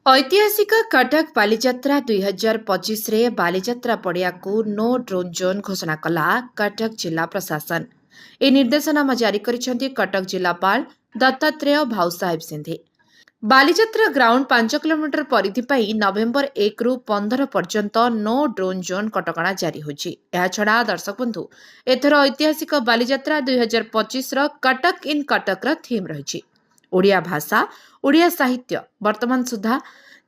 ऐतिहासिक कटक बालीजात्रा 2025 रे बालीजात्रा पड़िया को नो ड्रोन जोन घोषणा कला कटक जिला प्रशासन। ए निर्देशनामा जारी करिसेंती कटक जिलापाल दत्तात्रेय भाऊ साहेब सिंधे। बालीजात्रा ग्राउंड 5 किलोमीटर परिधि पई नवेम्बर 1 रु 15 पर्यंत नो ड्रोन जोन कटकणा जारी होछि। एहा छडा दर्शक बंधु एथर ऐतिहासिक बालीजात्रा 2025 रो कटक इन कटक रो थीम रहिछि। ओडिया भाषा ओडिया साहित्य वर्तमान सुधा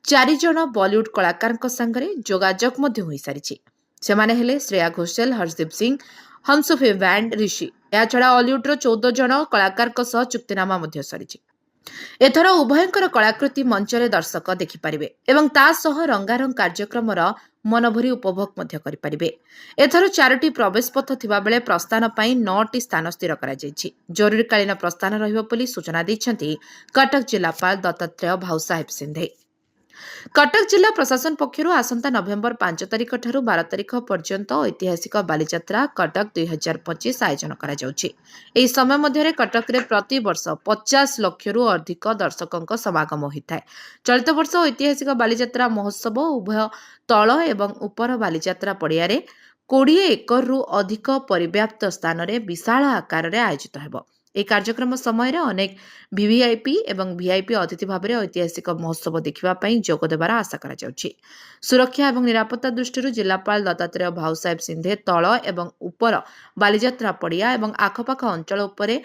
4 जन बॉलीवुड कलाकार संगे जोगाजोग मध्य होई सारिछि। सेमाने हेले श्रेया घोषाल, हर्षदीप सिंह, हंसफे बैंड, ऋषि। एहा छडा हॉलीवुड रो 14 जन कलाकार सह चुक्तिनामा मध्य सरिछि। एथर उभयंकर कलाकृति मंचरे दर्शक देखिपारे एवं ता सह रंगारंग कार्यक्रम मनभरी उपभोग मध्य करिपारिबे। एथर 4टी प्रवेश पथ थिबा बेले प्रस्थान पई 9टी स्थान स्थिर करा जायछि। जरूरीकालीन प्रस्थान रहिबो बोली सूचना दैछन्ति कटक जिलापाल दत्तात्रेय भाऊ साहेब सिंधे। कटक जिला प्रशासन पक्षरु आसंता नवेम्बर 5 तारिख ठारू 12 तारिख पर्यंत ऐतिहासिक बालीजात्रा कटक 2025 आयोजन करा जाउछि। एही समय मध्यरे कटक रे प्रति वर्ष 50 लक्षरु अधिक दर्शकଙ୍କ समागम होइଥାଏ। चलित वर्ष ऐतिहासिक बालीजात्रा महोत्सव उभय तळ एवं उपर बालीजात्रा पड़िया रे 20 एकर रु अधिक परिव्याप्त स्थान रे विशाल आकार रे आयोजित हेबो। এই কার্যক্রম সময়ের অনেক ভিভিআইপি এবং ভিআইপি অতিথি ভাবে ঐতিহাসিক মহোৎসব দেখা যোগ দেবার আশা করা যাচ্ছে। সুরক্ষা এবং নিরাপত্তা দৃষ্টি জিলাপাল দত্তাত্রেয় ভাউ সাহেব সিন্ধে তল এবং উপর বালিযাত্রা পড়িয়া এবং আখপাখ অঞ্চল উপরে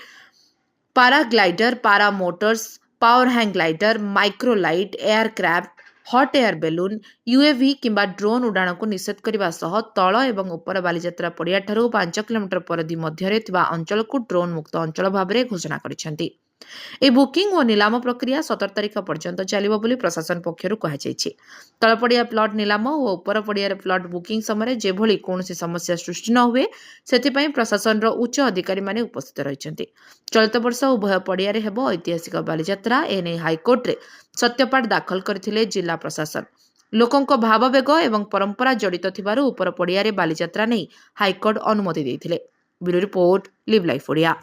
পারাগ্লাইডর, পারা মোটরস, পাওয়ার হ্যাং গ্লাইডর, মাইক্ରୋଲାଇଟ୍, ଏୟାରକ୍ରାଫ୍ଟ, हट एयर बेलून, यूएवी किंबा ड्रोन उड़ाण को निषेध करने सह तल एवं उपर बालीजात्रा पड़िया ठारू 5 किलोमीटर परिधि मध्य अंचल को ड्रोन मुक्त अंचल भाव में घोषणा करिसेंती। बुकिंग और नीलाम प्रक्रिया 17 तारिख पर्यंत चलिबो बोली प्रशासन पक्षरु कहाଯାଇଛି। तल पड़िया प्लॉट नीलाम और उपर पड़िया प्लॉट बुकिंग समय जेभली कौनसी समस्या सृष्टि न हुए सेथिपई प्रशासन रो उच्च अधिकारी माने उपस्थित रहिसेंती। चलित वर्ष उभय पड़िया रे हेबो ऐतिहासिक बालीजात्रा एने हाईकोर्ट रे सत्यपाठ दाखल करथिले जिला प्रशासन। लोकंक भाववेग एवं परंपरा जड़ित थिबारु उपर पड़िया रे बालीजात्रा नै हाईकोर्ट अनुमति देथिले। Bureau report live life Odia.